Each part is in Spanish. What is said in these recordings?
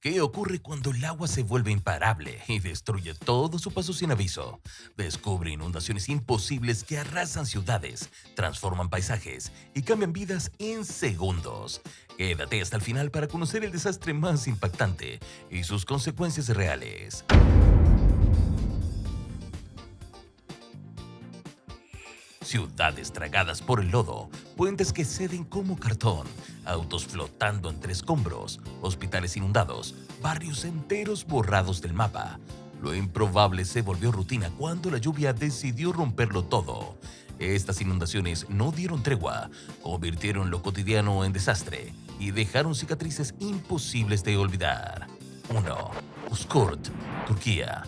¿Qué ocurre cuando el agua se vuelve imparable y destruye todo su paso sin aviso? Descubre inundaciones imposibles que arrasan ciudades, transforman paisajes y cambian vidas en segundos. Quédate hasta el final para conocer el desastre más impactante y sus consecuencias reales. Ciudades tragadas por el lodo, puentes que ceden como cartón, autos flotando entre escombros, hospitales inundados, barrios enteros borrados del mapa. Lo improbable se volvió rutina cuando la lluvia decidió romperlo todo. Estas inundaciones no dieron tregua, convirtieron lo cotidiano en desastre y dejaron cicatrices imposibles de olvidar. 1. Uskurt, Turquía.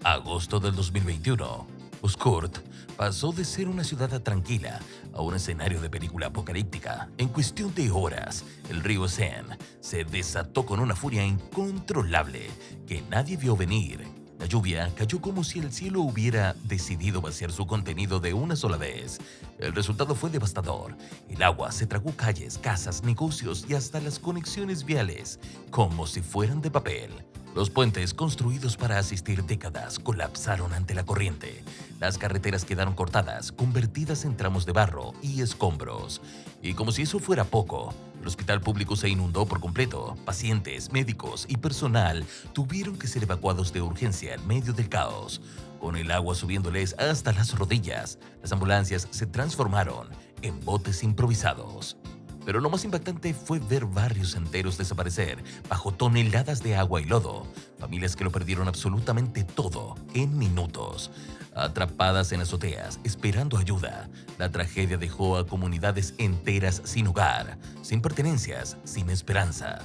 Agosto del 2021. Uskurt pasó de ser una ciudad tranquila a un escenario de película apocalíptica. En cuestión de horas, el río Sen se desató con una furia incontrolable que nadie vio venir. La lluvia cayó como si el cielo hubiera decidido vaciar su contenido de una sola vez. El resultado fue devastador. El agua se tragó calles, casas, negocios y hasta las conexiones viales, como si fueran de papel. Los puentes construidos para asistir décadas colapsaron ante la corriente. Las carreteras quedaron cortadas, convertidas en tramos de barro y escombros. Y como si eso fuera poco, el hospital público se inundó por completo. Pacientes, médicos y personal tuvieron que ser evacuados de urgencia en medio del caos. Con el agua subiéndoles hasta las rodillas, las ambulancias se transformaron en botes improvisados. Pero lo más impactante fue ver barrios enteros desaparecer bajo toneladas de agua y lodo, familias que lo perdieron absolutamente todo en minutos. Atrapadas en azoteas, esperando ayuda, la tragedia dejó a comunidades enteras sin hogar, sin pertenencias, sin esperanza.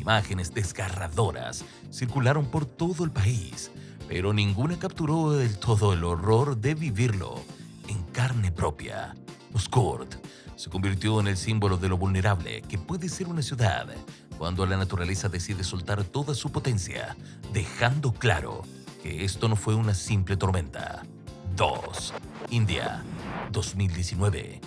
Imágenes desgarradoras circularon por todo el país, pero ninguna capturó del todo el horror de vivirlo en carne propia. Uskurt se convirtió en el símbolo de lo vulnerable que puede ser una ciudad cuando la naturaleza decide soltar toda su potencia, dejando claro que esto no fue una simple tormenta. 2. India, 2019.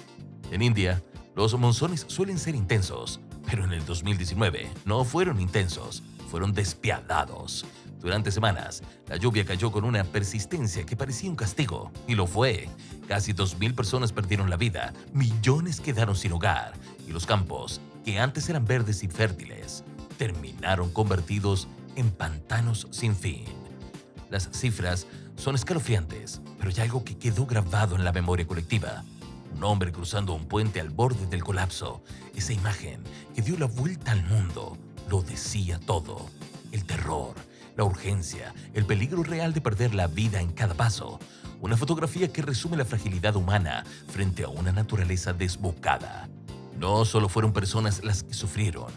En India, los monzones suelen ser intensos, pero en el 2019 no fueron intensos, fueron despiadados. Durante semanas, la lluvia cayó con una persistencia que parecía un castigo, y lo fue. Casi 2.000 personas perdieron la vida, millones quedaron sin hogar, y los campos, que antes eran verdes y fértiles, terminaron convertidos en pantanos sin fin. Las cifras son escalofriantes, pero hay algo que quedó grabado en la memoria colectiva. Un hombre cruzando un puente al borde del colapso. Esa imagen que dio la vuelta al mundo lo decía todo. El terror, la urgencia, el peligro real de perder la vida en cada paso. Una fotografía que resume la fragilidad humana frente a una naturaleza desbocada. No solo fueron personas las que sufrieron.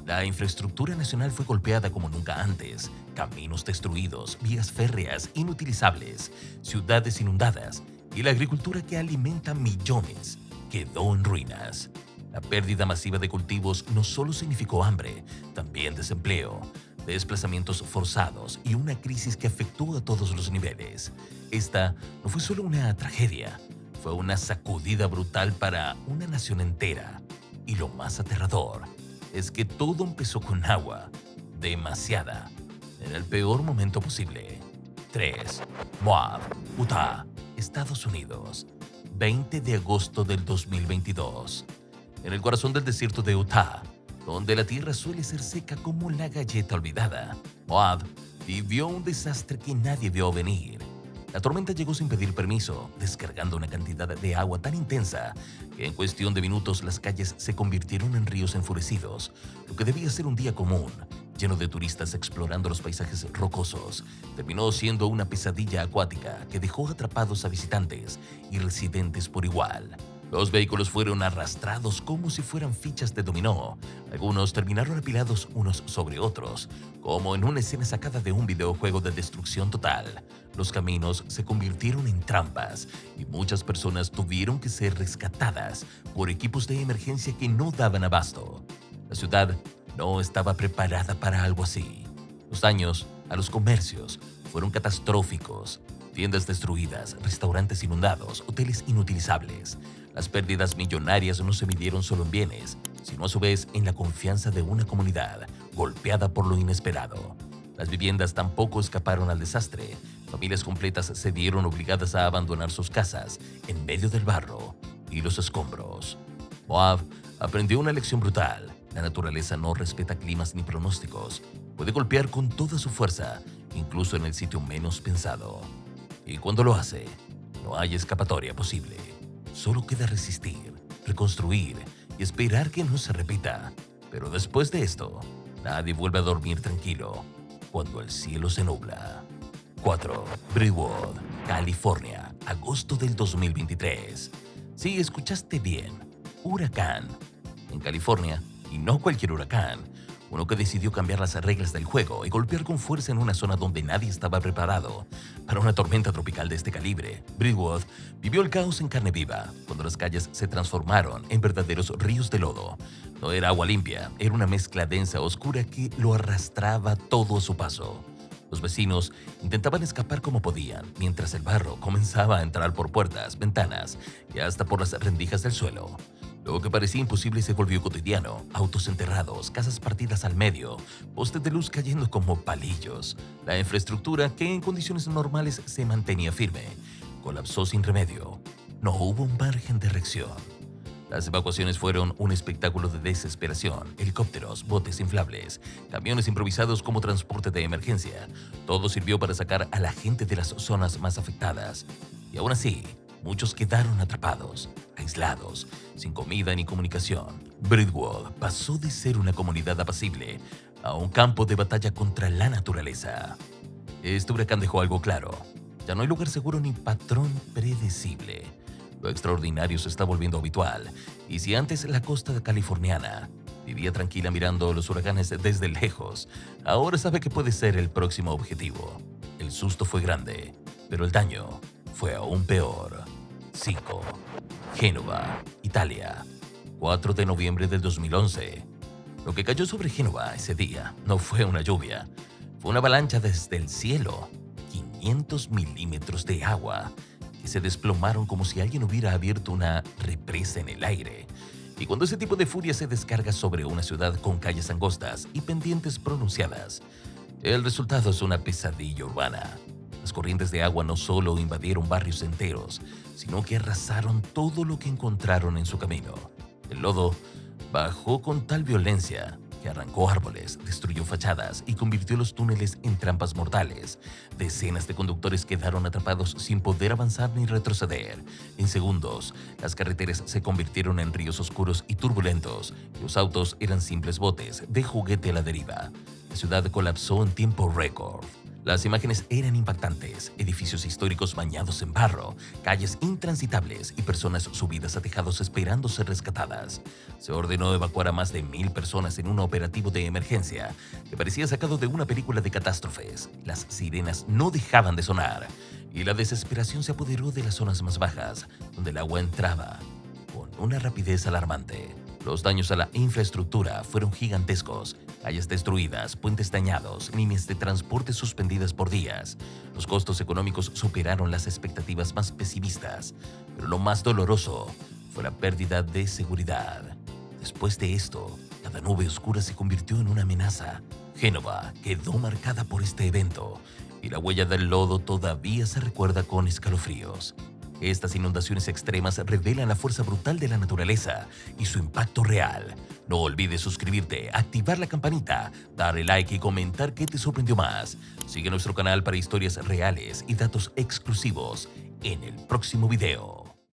La infraestructura nacional fue golpeada como nunca antes. Caminos destruidos, vías férreas inutilizables, ciudades inundadas y la agricultura que alimenta millones quedó en ruinas. La pérdida masiva de cultivos no solo significó hambre, también desempleo, desplazamientos forzados y una crisis que afectó a todos los niveles. Esta no fue solo una tragedia, fue una sacudida brutal para una nación entera. Y lo más aterrador es que todo empezó con agua, demasiada, en el peor momento posible. 3. Moab, Utah, Estados Unidos, 20 de agosto del 2022. En el corazón del desierto de Utah, donde la tierra suele ser seca como la galleta olvidada, Moab vivió un desastre que nadie vio venir. La tormenta llegó sin pedir permiso, descargando una cantidad de agua tan intensa que en cuestión de minutos las calles se convirtieron en ríos enfurecidos. Lo que debía ser un día común, lleno de turistas explorando los paisajes rocosos, terminó siendo una pesadilla acuática que dejó atrapados a visitantes y residentes por igual. Los vehículos fueron arrastrados como si fueran fichas de dominó. Algunos terminaron apilados unos sobre otros, como en una escena sacada de un videojuego de destrucción total. Los caminos se convirtieron en trampas y muchas personas tuvieron que ser rescatadas por equipos de emergencia que no daban abasto. La ciudad no estaba preparada para algo así. Los daños a los comercios fueron catastróficos. Tiendas destruidas, restaurantes inundados, hoteles inutilizables. Las pérdidas millonarias no se midieron solo en bienes, sino a su vez en la confianza de una comunidad, golpeada por lo inesperado. Las viviendas tampoco escaparon al desastre. Familias completas se vieron obligadas a abandonar sus casas en medio del barro y los escombros. Moab aprendió una lección brutal. La naturaleza no respeta climas ni pronósticos. Puede golpear con toda su fuerza, incluso en el sitio menos pensado. Y cuando lo hace, no hay escapatoria posible. Solo queda resistir, reconstruir y esperar que no se repita. Pero después de esto, nadie vuelve a dormir tranquilo cuando el cielo se nubla. 4. Brentwood, California, agosto del 2023. Sí, escuchaste bien. Huracán. En California, y no cualquier huracán, uno que decidió cambiar las reglas del juego y golpear con fuerza en una zona donde nadie estaba preparado para una tormenta tropical de este calibre. Brentwood vivió el caos en carne viva, cuando las calles se transformaron en verdaderos ríos de lodo. No era agua limpia, era una mezcla densa oscura que lo arrastraba todo a su paso. Los vecinos intentaban escapar como podían, mientras el barro comenzaba a entrar por puertas, ventanas y hasta por las rendijas del suelo. Lo que parecía imposible se volvió cotidiano. Autos enterrados, casas partidas al medio, postes de luz cayendo como palillos. La infraestructura, que en condiciones normales se mantenía firme, colapsó sin remedio. No hubo un margen de reacción. Las evacuaciones fueron un espectáculo de desesperación. Helicópteros, botes inflables, camiones improvisados como transporte de emergencia. Todo sirvió para sacar a la gente de las zonas más afectadas. Y aún así, muchos quedaron atrapados, aislados, sin comida ni comunicación. Brentwood pasó de ser una comunidad apacible a un campo de batalla contra la naturaleza. Este huracán dejó algo claro. Ya no hay lugar seguro ni patrón predecible. Lo extraordinario se está volviendo habitual, y si antes la costa californiana vivía tranquila mirando los huracanes desde lejos, ahora sabe que puede ser el próximo objetivo. El susto fue grande, pero el daño fue aún peor. 5. Génova, Italia, 4 de noviembre del 2011. Lo que cayó sobre Génova ese día no fue una lluvia, fue una avalancha desde el cielo. 500 milímetros de agua que se desplomaron como si alguien hubiera abierto una represa en el aire. Y cuando ese tipo de furia se descarga sobre una ciudad con calles angostas y pendientes pronunciadas, el resultado es una pesadilla urbana. Las corrientes de agua no solo invadieron barrios enteros, sino que arrasaron todo lo que encontraron en su camino. El lodo bajó con tal violencia que arrancó árboles, destruyó fachadas y convirtió los túneles en trampas mortales. Decenas de conductores quedaron atrapados sin poder avanzar ni retroceder. En segundos, las carreteras se convirtieron en ríos oscuros y turbulentos. Los autos eran simples botes de juguete a la deriva. La ciudad colapsó en tiempo récord. Las imágenes eran impactantes: edificios históricos bañados en barro, calles intransitables y personas subidas a tejados esperando ser rescatadas. Se ordenó evacuar a más de 1,000 personas en un operativo de emergencia que parecía sacado de una película de catástrofes. Las sirenas no dejaban de sonar y la desesperación se apoderó de las zonas más bajas, donde el agua entraba con una rapidez alarmante. Los daños a la infraestructura fueron gigantescos: calles destruidas, puentes dañados, líneas de transporte suspendidas por días. Los costos económicos superaron las expectativas más pesimistas, pero lo más doloroso fue la pérdida de seguridad. Después de esto, cada nube oscura se convirtió en una amenaza. Génova quedó marcada por este evento, y la huella del lodo todavía se recuerda con escalofríos. Estas inundaciones extremas revelan la fuerza brutal de la naturaleza y su impacto real. No olvides suscribirte, activar la campanita, darle like y comentar qué te sorprendió más. Sigue nuestro canal para historias reales y datos exclusivos en el próximo video.